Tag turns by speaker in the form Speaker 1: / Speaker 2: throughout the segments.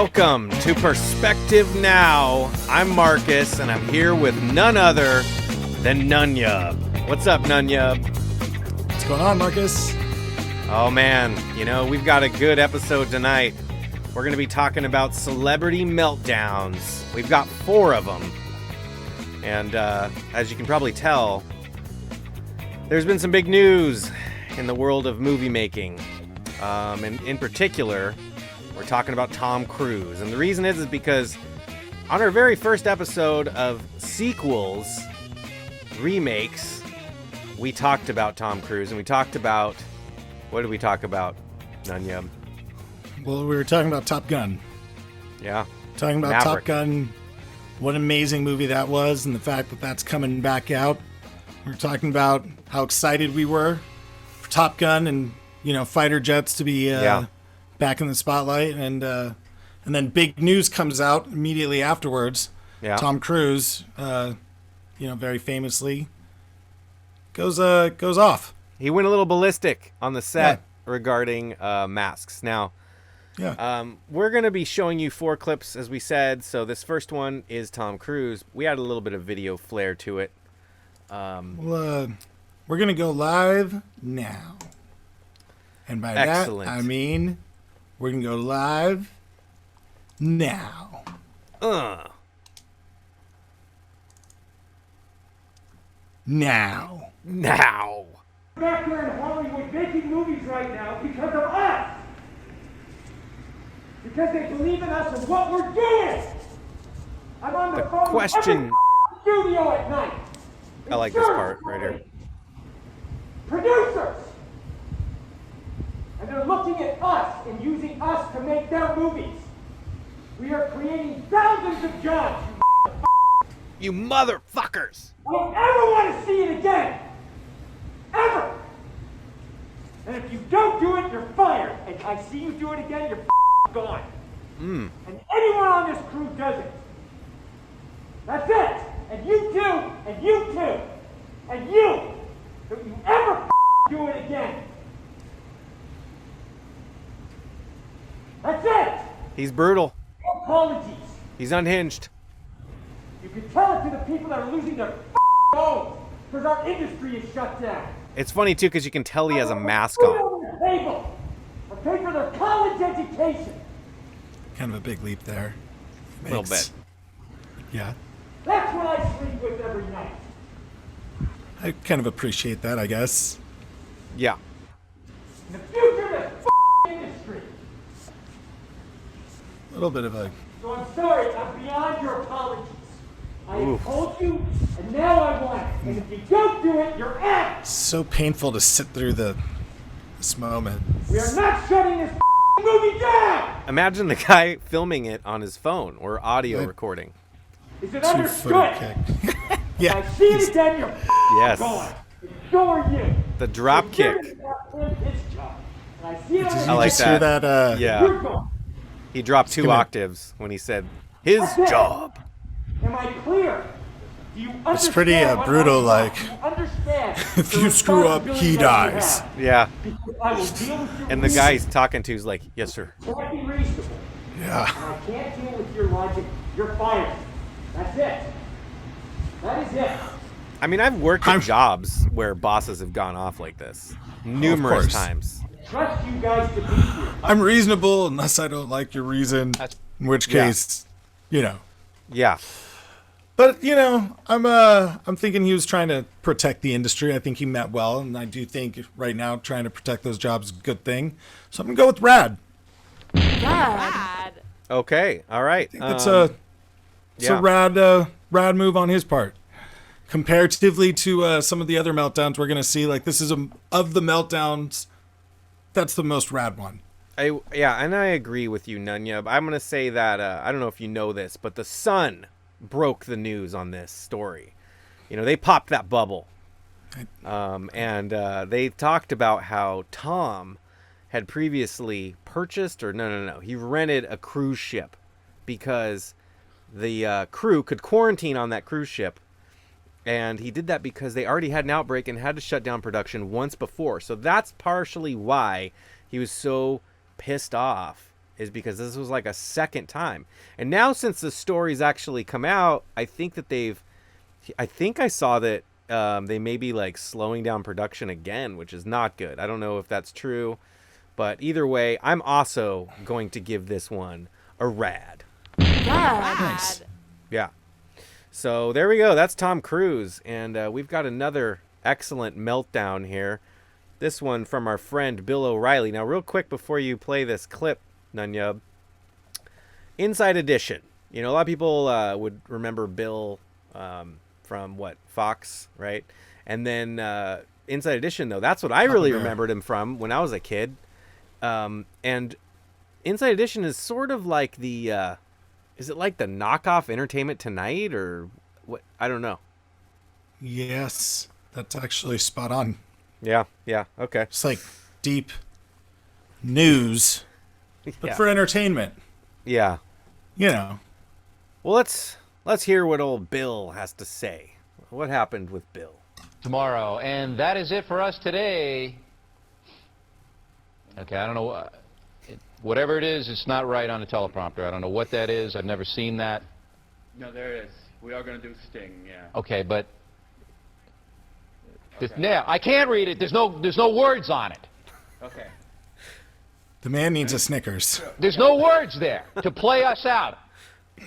Speaker 1: Welcome to Perspective Now. I'm Marcus, and I'm here with none other than Nunyub. What's up, Nunyub?
Speaker 2: What's going on, Marcus?
Speaker 1: Oh, man. You know, we've got a good episode tonight. We're going to be talking about celebrity meltdowns. We've got 4 of them. And as you can probably tell, there's been some big news in the world of movie making. And in particular, we're talking about Tom Cruise. And the reason is because on our very first episode of sequels, remakes, we talked about Tom Cruise. And we talked about... What did we talk about, Nunyub?
Speaker 2: Well, we were talking about Top Gun.
Speaker 1: Yeah.
Speaker 2: Talking about
Speaker 1: Maverick.
Speaker 2: Top Gun, what an amazing movie that was, and the fact that that's coming back out. We were talking about how excited we were for Top Gun and, you know, fighter jets to be back in the spotlight. And then big news comes out immediately afterwards.
Speaker 1: Yeah.
Speaker 2: Tom Cruise, very famously, goes off.
Speaker 1: He went a little ballistic on the set regarding masks. Now, we're going to be showing you 4 clips, as we said. So this first one is Tom Cruise. We had a little bit of video flair to it.
Speaker 2: We're going to go live now. And by
Speaker 1: Excellent.
Speaker 2: that, I mean we're going to go live now. Now.
Speaker 3: Back here in Hollywood making movies right now because of us. Because they believe in us and what we're doing. I'm on the phone
Speaker 1: question-
Speaker 3: with every studio at night.
Speaker 1: I like this part right here.
Speaker 3: Producers. And they're looking at us and using us to make their movies. We are creating thousands of jobs.
Speaker 1: You motherfuckers!
Speaker 3: I don't ever want to see it again. Ever! And if you don't do it, you're fired. And I see you do it again, you're gone. And anyone on this crew does it. That's it. And you too, and you too, and you. Don't you ever do it again. That's it.
Speaker 1: He's brutal.
Speaker 3: No apologies.
Speaker 1: He's unhinged.
Speaker 3: You can tell it to the people that are losing their homes because our industry is shut down.
Speaker 1: It's funny, too, because you can tell he has a mask
Speaker 3: Food
Speaker 1: on.
Speaker 3: on their table. I pay for their college education.
Speaker 2: Kind of a big leap there.
Speaker 1: A little bit.
Speaker 2: Yeah.
Speaker 3: That's what I sleep with every night.
Speaker 2: I kind of appreciate that, I guess.
Speaker 1: Yeah.
Speaker 3: In the future of this industry.
Speaker 2: A little bit of a...
Speaker 3: So I'm sorry, I'm beyond your apologies. I have told you, and now I want it. And if you don't do it, you're out.
Speaker 2: So painful to sit through this moment.
Speaker 3: We are not shutting this movie down.
Speaker 1: Imagine the guy filming it on his phone or audio recording.
Speaker 3: Is it
Speaker 2: 2-footer
Speaker 3: understood?
Speaker 2: kick.
Speaker 3: I
Speaker 2: Yeah.
Speaker 3: see it again, you're
Speaker 1: Yes.
Speaker 3: gone. And so are you.
Speaker 1: The drop kick.
Speaker 3: His job. And I see it on
Speaker 1: I
Speaker 3: the
Speaker 1: like
Speaker 2: Just hear that.
Speaker 1: Yeah.
Speaker 3: You're gone.
Speaker 1: He dropped 2
Speaker 2: gonna-
Speaker 1: octaves when he said, his job.
Speaker 3: Am I clear? Do you understand?
Speaker 2: It's pretty,
Speaker 3: what
Speaker 2: brutal,
Speaker 3: I
Speaker 2: like,
Speaker 3: do you understand
Speaker 2: if
Speaker 3: the
Speaker 2: you screw up,
Speaker 3: responsibility
Speaker 2: he
Speaker 3: that you
Speaker 2: dies.
Speaker 3: have?
Speaker 1: Yeah.
Speaker 3: Because I will deal with your
Speaker 1: And the
Speaker 3: reasons.
Speaker 1: guy he's talking to is like, yes, sir.
Speaker 3: Can't be reasonable.
Speaker 2: Yeah.
Speaker 3: And I can't deal with your logic. You're fired. That's it. That is it.
Speaker 1: I mean, I've worked at jobs where bosses have gone off like this numerous
Speaker 2: course.
Speaker 1: times.
Speaker 3: Trust you guys to be here.
Speaker 2: I'm reasonable unless I don't like your reason. In which
Speaker 1: Yeah.
Speaker 2: case,
Speaker 1: Yeah.
Speaker 2: But I'm thinking he was trying to protect the industry. I think he meant well, and I do think right now trying to protect those jobs is a good thing. So I'm gonna go with Rad.
Speaker 4: Rad.
Speaker 1: Okay. All right.
Speaker 2: I think it's a rad move on his part. Comparatively to some of the other meltdowns we're gonna see, like this is of the meltdowns, that's the most rad one.
Speaker 1: And I agree with you, Nunyub. I'm going to say that, I don't know if you know this, but the Sun broke the news on this story. You know, they popped that bubble. And they talked about how Tom had previously purchased, or no, he rented a cruise ship because the crew could quarantine on that cruise ship. And he did that because they already had an outbreak and had to shut down production once before. So that's partially why he was so pissed off is because this was like a second time. And now since the story's actually come out, I think I saw that they may be like slowing down production again, which is not good. I don't know if that's true, but either way, I'm also going to give this one a rad.
Speaker 2: Nice.
Speaker 1: Yeah. So there we go. That's Tom Cruise. And we've got another excellent meltdown here. This one from our friend Bill O'Reilly. Now, real quick before you play this clip, Nunyub. Inside Edition. You know, a lot of people would remember Bill from, Fox, right? And then Inside Edition, though, that's what I really remembered him from when I was a kid. And Inside Edition is sort of like the... is it like the knockoff Entertainment Tonight or what? I don't know.
Speaker 2: Yes, that's actually spot on.
Speaker 1: Yeah, okay.
Speaker 2: It's like deep news, but for entertainment.
Speaker 1: Yeah.
Speaker 2: You know.
Speaker 1: Well, let's hear what old Bill has to say. What happened with Bill?
Speaker 5: Tomorrow, and that is it for us today. Okay, I don't know. Whatever it is, it's not right on the teleprompter. I don't know what that is. I've never seen that.
Speaker 6: No, there is. We are going to do Sting, yeah.
Speaker 5: Okay, but
Speaker 6: Okay.
Speaker 5: yeah, I can't read it. There's no words on it.
Speaker 6: Okay.
Speaker 2: The man needs a Snickers.
Speaker 5: There's no words there to play us out.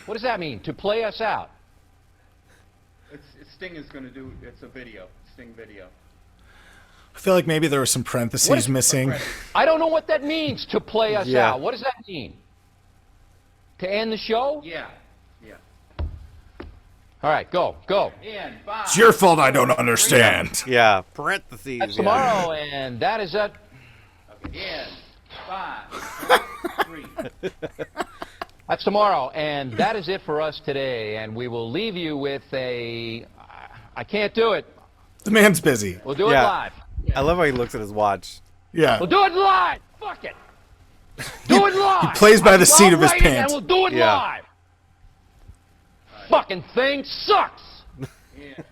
Speaker 5: What does that mean? To play us out?
Speaker 6: Sting is going to do, it's a video, Sting video.
Speaker 2: I feel like maybe there were some parentheses missing.
Speaker 5: I don't know what that means, to play us
Speaker 1: Yeah.
Speaker 5: out. What does that mean? To end the show?
Speaker 6: Yeah.
Speaker 5: All right, go.
Speaker 6: And 5.
Speaker 2: It's your fault I don't understand.
Speaker 1: Yeah, parentheses.
Speaker 5: That's tomorrow, and that is it.
Speaker 6: Okay. And 5, 3.
Speaker 5: That's tomorrow, and that is it for us today. And we will leave you with a... I can't do it.
Speaker 2: The man's busy.
Speaker 5: We'll do it
Speaker 1: Yeah.
Speaker 5: live.
Speaker 1: I love how he looks at his watch.
Speaker 2: Yeah.
Speaker 5: We'll do it live. Fuck it. Do it live.
Speaker 2: He plays by the seat of his
Speaker 5: I'll write it
Speaker 2: pants.
Speaker 5: And we'll do it
Speaker 1: Yeah.
Speaker 5: live. Fucking thing sucks.
Speaker 6: And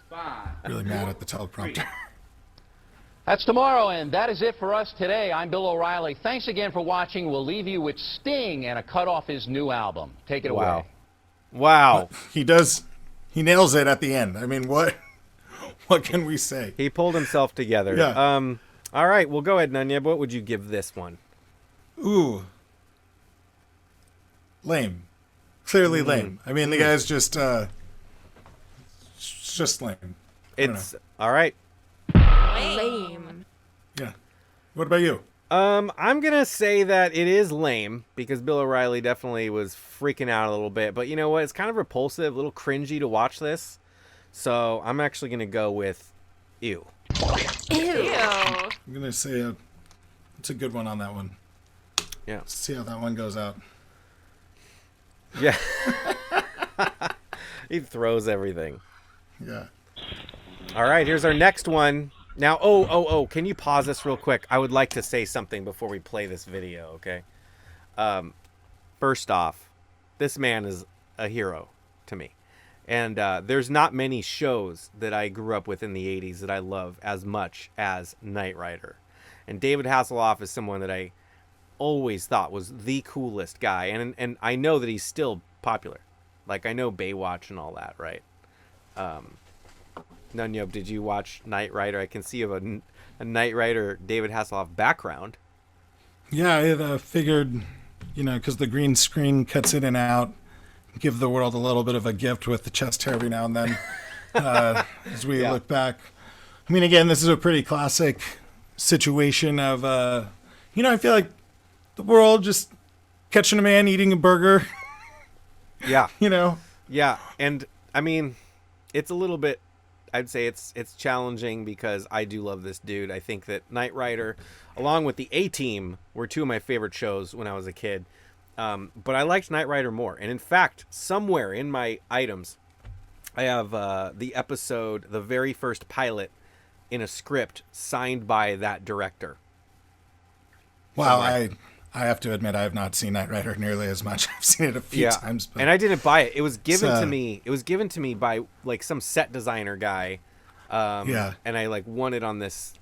Speaker 6: 5.
Speaker 2: Really mad at the teleprompter.
Speaker 5: That's tomorrow, and that is it for us today. I'm Bill O'Reilly. Thanks again for watching. We'll leave you with Sting and a cut off his new album. Take it away.
Speaker 1: Wow.
Speaker 2: He nails it at the end. I mean, what can we say?
Speaker 1: He pulled himself together.
Speaker 2: Yeah.
Speaker 1: All right, well, go ahead, Nunyeb. What would you give this one?
Speaker 2: Ooh. Lame. Clearly lame. I mean, the guy's just lame.
Speaker 1: It's all right.
Speaker 4: Lame.
Speaker 2: Yeah. What about you?
Speaker 1: I'm gonna say that it is lame because Bill O'Reilly definitely was freaking out a little bit. But you know what? It's kind of repulsive, a little cringy to watch this. So I'm actually gonna go with ew.
Speaker 4: Ew.
Speaker 2: I'm going to say it's a good one on that one.
Speaker 1: Yeah.
Speaker 2: Let's see how that one goes out.
Speaker 1: Yeah. He throws everything.
Speaker 2: Yeah.
Speaker 1: All right, here's our next one. Now, can you pause this real quick? I would like to say something before we play this video, okay? First off, this man is a hero to me. And there's not many shows that I grew up with in the 80s that I love as much as Knight Rider. And David Hasselhoff is someone that I always thought was the coolest guy. And I know that he's still popular. Like, I know Baywatch and all that, right? Nunyub, did you watch Knight Rider? I can see you have a Knight Rider David Hasselhoff background.
Speaker 2: Yeah, I figured, because the green screen cuts in and out, give the world a little bit of a gift with the chest hair every now and then as we look back. I mean, again, this is a pretty classic situation of, I feel like the world just catching a man eating a burger.
Speaker 1: Yeah.
Speaker 2: Yeah.
Speaker 1: And I mean, it's a little bit, I'd say it's challenging because I do love this dude. I think that Knight Rider, along with the A-Team, were two of my favorite shows when I was a kid. But I liked Knight Rider more. And in fact, somewhere in my items, I have the episode, the very first pilot in a script signed by that director.
Speaker 2: Wow, I have to admit I have not seen Knight Rider nearly as much. I've seen it a few times. But
Speaker 1: and I didn't buy it. It was given to me. It was given to me by like some set designer guy. And I like won it on this.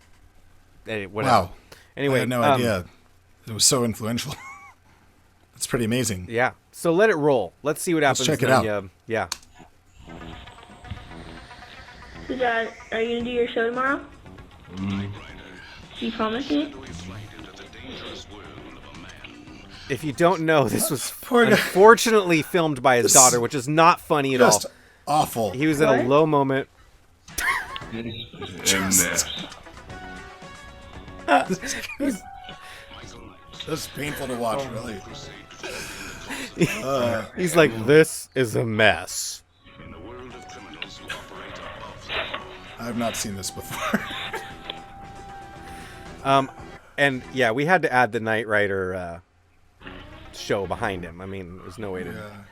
Speaker 1: Whatever.
Speaker 2: Wow.
Speaker 1: Anyway,
Speaker 2: I had no idea. It was so influential. That's pretty amazing.
Speaker 1: Yeah. So let it roll. Let's see what happens.
Speaker 2: Let's check it out.
Speaker 1: Yeah.
Speaker 7: So Dad, are you gonna do your show tomorrow? You promise me?
Speaker 1: If you don't know, this was
Speaker 2: Poor guy.
Speaker 1: unfortunately filmed by his daughter, which is not funny at all.
Speaker 2: Just awful.
Speaker 1: He was in a low moment.
Speaker 2: That's painful to watch, really.
Speaker 1: He's like, this is a mess.
Speaker 2: I've not seen this before.
Speaker 1: And yeah, we had to add the Knight Rider show behind him. I mean, there's no way to.
Speaker 2: Yeah.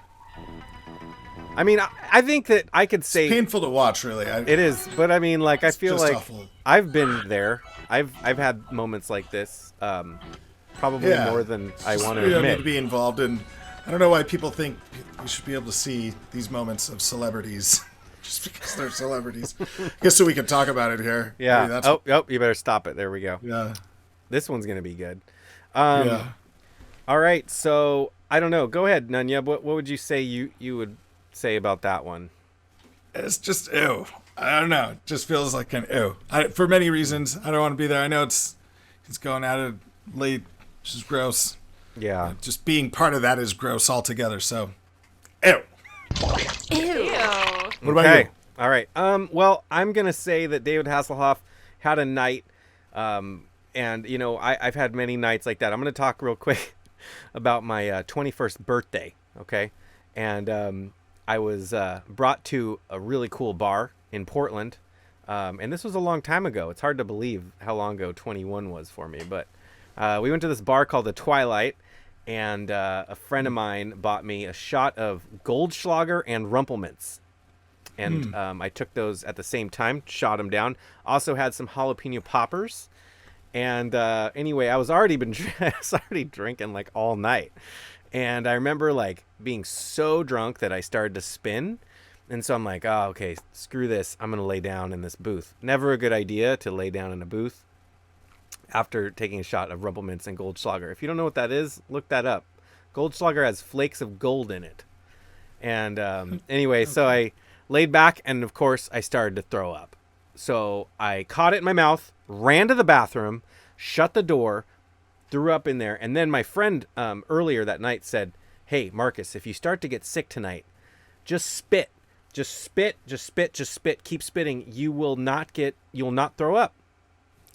Speaker 1: I mean, I think that I could say
Speaker 2: Painful to watch, really.
Speaker 1: it is, but I mean, like, I feel
Speaker 2: just
Speaker 1: like
Speaker 2: awful.
Speaker 1: I've been there. I've had moments like this, probably more than I want to
Speaker 2: We don't need
Speaker 1: admit.
Speaker 2: to be involved in. I don't know why people think we should be able to see these moments of celebrities just because they're celebrities. I guess so we can talk about it here.
Speaker 1: Yeah.
Speaker 2: Maybe that's,
Speaker 1: Oh, you better stop it. There we go.
Speaker 2: yeah.
Speaker 1: This one's gonna be good.
Speaker 2: Yeah.
Speaker 1: All right. So I don't know. Go ahead, Nunya. What would you say you would say about that one?
Speaker 2: It's just ew. I don't know. It just feels like an ew. For many reasons, I don't want to be there. I know it's going out of late, which is gross.
Speaker 1: Yeah.
Speaker 2: Just being part of that is gross altogether. So, ew.
Speaker 4: Ew.
Speaker 2: What about you?
Speaker 1: All right. Well, I'm gonna say that David Hasselhoff had a night, and you know, I've had many nights like that. I'm gonna talk real quick about my 21st birthday. Okay, and I was brought to a really cool bar in Portland, and this was a long time ago. It's hard to believe how long ago 21 was for me, but we went to this bar called the Twilight, and a friend of mine bought me a shot of Goldschlager and Rumpelminz. And I took those at the same time, shot them down. Also had some jalapeno poppers. And anyway, I was already drinking like all night. And I remember like being so drunk that I started to spin. And so I'm like, oh, okay, screw this. I'm going to lay down in this booth. Never a good idea to lay down in a booth after taking a shot of Rumpelminz and Goldschlager. If you don't know what that is, look that up. Goldschlager has flakes of gold in it. And anyway, so I laid back, and of course, I started to throw up. So I caught it in my mouth, ran to the bathroom, shut the door, threw up in there. And then my friend earlier that night said, hey, Marcus, if you start to get sick tonight, just spit. Just spit, just spit, just spit. Keep spitting. You will not throw up.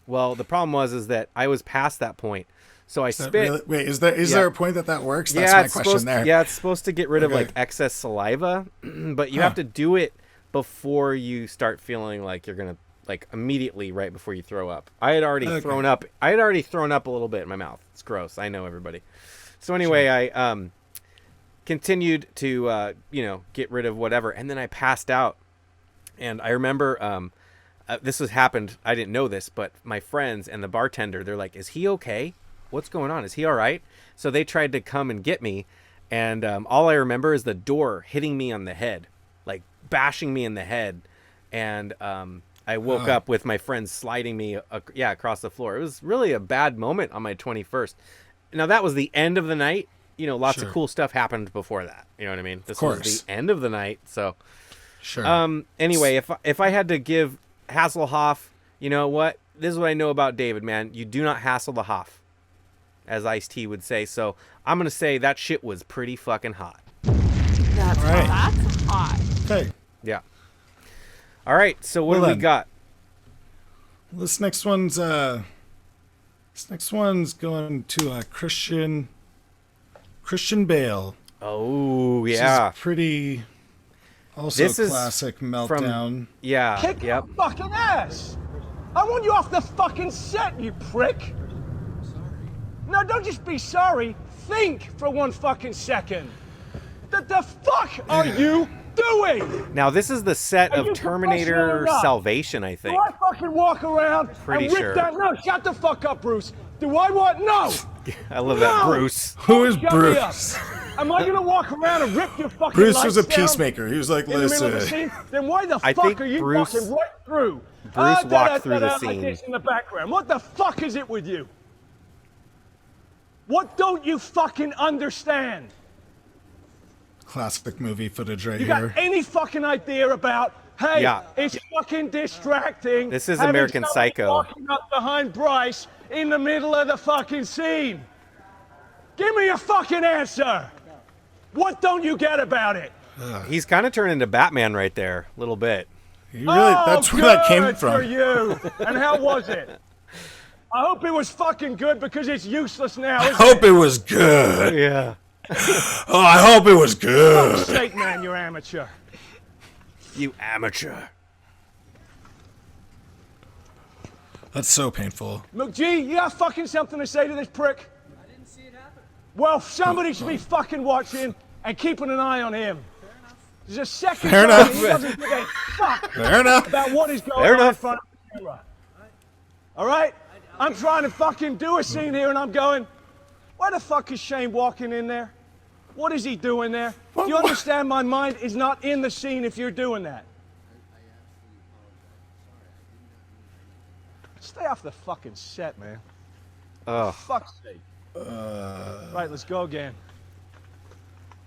Speaker 1: Well, the problem was that I was past that point. So I spit.
Speaker 2: Really? Wait, is there a point that works? That's my question there.
Speaker 1: Yeah, it's supposed to get rid of like excess saliva, but you have to do it before you start feeling like you're gonna like immediately right before you throw up. I had already thrown up. I had already thrown up a little bit in my mouth. It's gross. I know, everybody. So anyway, I continued to get rid of whatever, and then I passed out. And I remember this has happened. I didn't know this, but my friends and the bartender, they're like, "Is he okay? What's going on? Is he all right?" So they tried to come and get me, and all I remember is the door hitting me on the head, like bashing me in the head, and I woke up with my friends sliding me across the floor. It was really a bad moment on my 21st. Now that was the end of the night. You know, lots of cool stuff happened before that. You know what I mean? This was the end of the night. So, anyway, if I had to give Hasselhoff, you know what? This is what I know about David, man. You do not hassle the Hoff, as Ice-T would say. So I'm going to say that shit was pretty fucking hot.
Speaker 4: That's hot.
Speaker 2: Okay.
Speaker 1: Yeah. All right. So what do we got?
Speaker 2: This next one's going to Christian Bale.
Speaker 1: Oh, yeah.
Speaker 2: This is pretty. Also,
Speaker 1: This is
Speaker 2: classic meltdown.
Speaker 3: Kick your fucking ass! I want you off the fucking set, you prick! No, don't just be sorry. Think for 1 fucking second. The fuck are you doing?
Speaker 1: Now, this is the set
Speaker 3: Are
Speaker 1: of
Speaker 3: you
Speaker 1: Terminator
Speaker 3: professional or not?
Speaker 1: Salvation, I think.
Speaker 3: Do I fucking walk around
Speaker 1: Pretty
Speaker 3: and rip
Speaker 1: sure.
Speaker 3: that? No, shut the fuck up, Bruce. Do I want? No!
Speaker 1: I love that,
Speaker 3: No!
Speaker 1: Bruce.
Speaker 2: Who is
Speaker 3: Shut me
Speaker 2: Bruce?
Speaker 3: up. Am I gonna walk around and rip your fucking
Speaker 2: Bruce was a
Speaker 3: lights down
Speaker 2: peacemaker. He was like,
Speaker 3: in the middle of the
Speaker 2: listen.
Speaker 3: scene? Then why the
Speaker 1: I
Speaker 3: fuck
Speaker 1: think
Speaker 3: are you
Speaker 1: Bruce-
Speaker 3: walking right through?
Speaker 1: Bruce walked through the
Speaker 3: Like
Speaker 1: scene.
Speaker 3: this in the background. What the fuck is it with you? What don't you fucking understand?
Speaker 2: Classic movie footage right
Speaker 3: You
Speaker 2: here.
Speaker 3: got any fucking idea about, hey,
Speaker 1: Yeah.
Speaker 3: it's fucking distracting.
Speaker 1: This is
Speaker 3: having
Speaker 1: American
Speaker 3: somebody
Speaker 1: Psycho.
Speaker 3: Walking up behind Bryce in the middle of the fucking scene. Give me a fucking answer. What don't you get about it?
Speaker 1: He's kind of turned into Batman right there, a little bit.
Speaker 2: You really, that's where that came
Speaker 3: good for
Speaker 2: from.
Speaker 3: you. And how was it? I hope it was fucking good because it's useless now.
Speaker 2: I
Speaker 3: Isn't
Speaker 2: hope it was good.
Speaker 1: Yeah.
Speaker 2: Oh, I hope it was
Speaker 3: For
Speaker 2: good.
Speaker 3: fuck's sake, man, you're amateur.
Speaker 1: You amateur.
Speaker 2: That's so painful.
Speaker 3: McGee, you got fucking something to say to this prick? I didn't see it happen. Well, somebody should be fucking watching and keeping an eye on him. There's a second
Speaker 2: Fair
Speaker 3: time
Speaker 2: enough.
Speaker 3: he doesn't give a fuck
Speaker 2: Fair enough.
Speaker 3: about what is going
Speaker 1: Fair
Speaker 3: on in
Speaker 1: enough.
Speaker 3: front of the camera. All right? I'm trying to fucking do a scene here and I'm going, why the fuck is Shane walking in there? What is he doing there? Do you understand my mind is not in the scene if you're doing that? Stay off the fucking set, man.
Speaker 1: Ugh.
Speaker 3: Fuck's sake. Right, let's go again.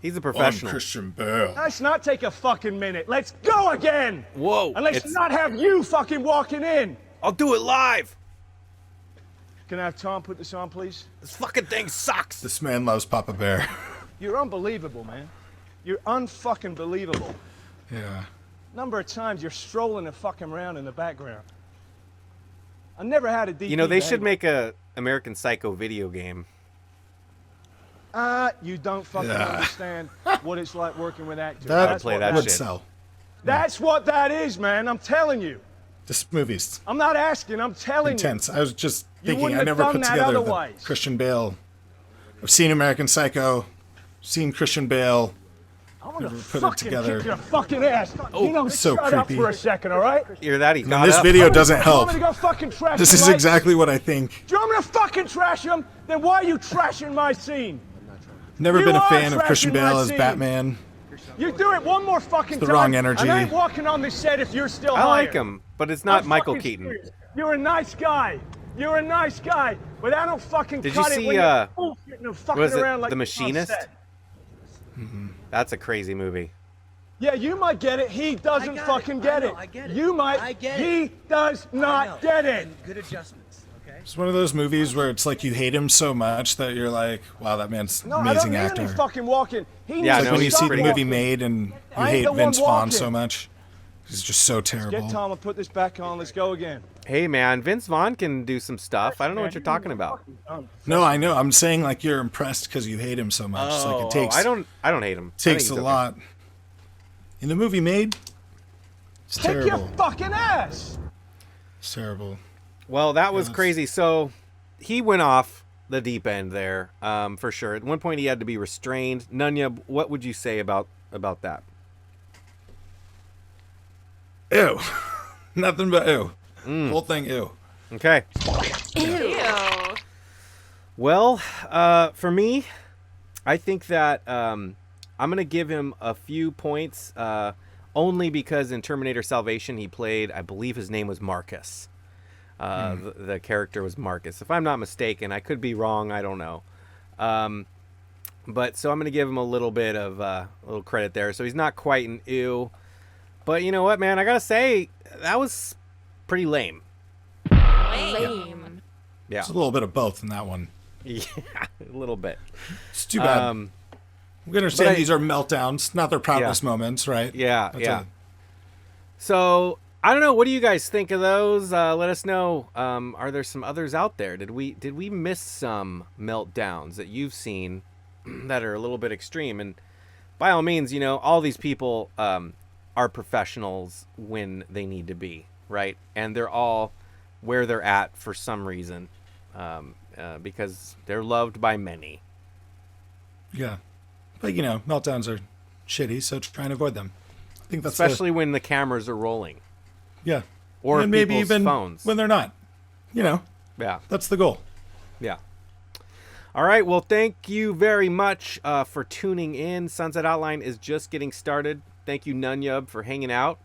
Speaker 1: He's a
Speaker 2: I'm
Speaker 1: professional.
Speaker 2: Christian Bale.
Speaker 3: Let's not take a fucking minute. Let's go again.
Speaker 1: Whoa.
Speaker 3: And let's
Speaker 1: it's-
Speaker 3: not have you fucking walking in.
Speaker 1: I'll do it live.
Speaker 3: Can I have Tom put this on, please?
Speaker 1: This fucking thing sucks.
Speaker 2: This man loves Papa Bear.
Speaker 3: You're unbelievable, man. You're unfucking believable.
Speaker 2: Yeah.
Speaker 3: Number of times you're strolling and fucking around in the background. I never had a DP.
Speaker 1: You know, they should
Speaker 3: behavior.
Speaker 1: make a American Psycho video game.
Speaker 3: You don't fucking
Speaker 2: Yeah.
Speaker 3: understand what it's like working with actors.
Speaker 2: That
Speaker 3: That's
Speaker 1: play
Speaker 3: what
Speaker 1: that
Speaker 2: would
Speaker 1: shit.
Speaker 2: sell.
Speaker 3: That's what that is, man. I'm telling you.
Speaker 2: This movie's
Speaker 3: I'm not asking. I'm telling
Speaker 2: intense. I was just
Speaker 3: You
Speaker 2: thinking,
Speaker 3: wouldn't
Speaker 2: I
Speaker 3: have
Speaker 2: never
Speaker 3: done
Speaker 2: put
Speaker 3: that
Speaker 2: together the
Speaker 3: otherwise.
Speaker 2: Christian Bale. I've seen American Psycho, seen Christian Bale.
Speaker 3: you. I'm gonna
Speaker 2: Never put it
Speaker 3: fucking
Speaker 2: together.
Speaker 3: kick your fucking ass. You know,
Speaker 2: so
Speaker 3: shut up
Speaker 2: creepy.
Speaker 3: for a second, all right?
Speaker 1: Hear that? He
Speaker 2: And
Speaker 1: got
Speaker 2: this
Speaker 1: up.
Speaker 2: video doesn't
Speaker 3: Do you want
Speaker 2: help.
Speaker 3: me to go fucking trash
Speaker 2: This
Speaker 3: the
Speaker 2: is
Speaker 3: lights?
Speaker 2: exactly what I think.
Speaker 3: Do you want me to fucking trash him? Then why are you trashing my scene?
Speaker 2: Never
Speaker 3: You
Speaker 2: been a
Speaker 3: are
Speaker 2: fan of Christian
Speaker 3: trashing my
Speaker 2: Bale as
Speaker 3: scene.
Speaker 2: Batman.
Speaker 3: You do it one more fucking
Speaker 2: the
Speaker 3: time.
Speaker 2: wrong energy.
Speaker 3: And I ain't walking on this set if you're still
Speaker 1: I
Speaker 3: hired.
Speaker 1: like him, but it's not
Speaker 3: I'm
Speaker 1: Michael
Speaker 3: fucking
Speaker 1: Keaton.
Speaker 3: serious. You're a nice guy. You're a nice guy. But I don't fucking
Speaker 1: Did you
Speaker 3: cut it
Speaker 1: see,
Speaker 3: when you're bullshitting and fucking
Speaker 1: was it
Speaker 3: around like
Speaker 1: The
Speaker 3: you're on
Speaker 1: Machinist?
Speaker 3: set.
Speaker 1: That's a crazy movie.
Speaker 3: Yeah, you might get it. He doesn't
Speaker 8: got
Speaker 3: fucking
Speaker 8: it.
Speaker 3: get
Speaker 8: I
Speaker 3: it.
Speaker 8: know, I get it.
Speaker 3: You might.
Speaker 8: I get
Speaker 3: he does not get it.
Speaker 8: And good adjustments, okay?
Speaker 2: It's one of those movies where it's like you hate him so much that you're like, wow, that man's
Speaker 3: No,
Speaker 2: an
Speaker 3: I don't
Speaker 2: amazing
Speaker 3: need
Speaker 2: actor.
Speaker 3: any fucking walking. He
Speaker 1: Yeah,
Speaker 3: needs
Speaker 1: no,
Speaker 2: When
Speaker 3: to
Speaker 2: you
Speaker 1: he's
Speaker 2: see
Speaker 3: stop
Speaker 2: the
Speaker 1: pretty
Speaker 2: movie
Speaker 3: walking.
Speaker 2: made and you
Speaker 3: I ain't
Speaker 2: hate
Speaker 3: the one
Speaker 2: Vince Vaughn
Speaker 3: walking.
Speaker 2: so much, he's just so terrible.
Speaker 3: Get Tom and put this back on. Let's go again.
Speaker 1: Hey, man, Vince Vaughn can do some stuff. I don't know what you're talking about.
Speaker 2: No, I know. I'm saying like you're impressed because you hate him so much. Like it takes
Speaker 1: I don't hate him. I think
Speaker 2: takes
Speaker 1: he's
Speaker 2: a
Speaker 1: okay.
Speaker 2: lot. In the movie made, it's
Speaker 3: Kick your
Speaker 2: terrible.
Speaker 3: fucking ass.
Speaker 2: It's terrible.
Speaker 1: Well, that was
Speaker 2: Yes.
Speaker 1: crazy. So he went off the deep end there, for sure. At one point, he had to be restrained. Nunya, what would you say about that?
Speaker 2: Ew. Nothing but ew.
Speaker 1: Mm.
Speaker 2: Whole thing ew.
Speaker 1: Okay.
Speaker 4: Ew.
Speaker 1: Well, for me, I think that I'm gonna give him a few points, only because in Terminator Salvation he played, I believe his name was Marcus. The character was Marcus, if I'm not mistaken. I could be wrong. I don't know. But so I'm gonna give him a little bit of a little credit there. So he's not quite an ew, but you know what, man? I gotta say that was pretty lame.
Speaker 4: Lame.
Speaker 1: Yeah,
Speaker 2: It's a little bit of both in that one.
Speaker 1: yeah, a little bit.
Speaker 2: It's too bad. We understand
Speaker 1: but I-
Speaker 2: these are meltdowns, not their proudest moments, right?
Speaker 1: Yeah,
Speaker 2: That's
Speaker 1: yeah.
Speaker 2: it.
Speaker 1: So I don't know. What do you guys think of those? Let us know. Are there some others out there? Did we miss some meltdowns that you've seen that are a little bit extreme? And by all means, you know, all these people are professionals when they need to be, right? And they're all where they're at for some reason, because they're loved by many.
Speaker 2: Yeah. But, you know, meltdowns are shitty, so try and avoid them. I think that's
Speaker 1: Especially when the cameras are rolling,
Speaker 2: yeah.
Speaker 1: or
Speaker 2: and maybe
Speaker 1: people's
Speaker 2: even
Speaker 1: phones.
Speaker 2: when they're not. You know,
Speaker 1: Yeah.
Speaker 2: that's the goal.
Speaker 1: Yeah. All right. Well, thank you very much for tuning in. Sunset Outline is just getting started. Thank you, Nunyub, for hanging out.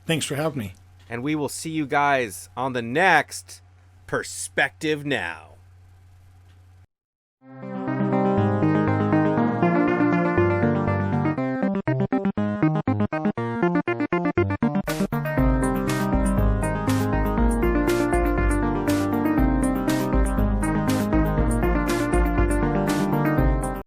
Speaker 2: Thanks for having me.
Speaker 1: And we will see you guys on the next Perspective Now.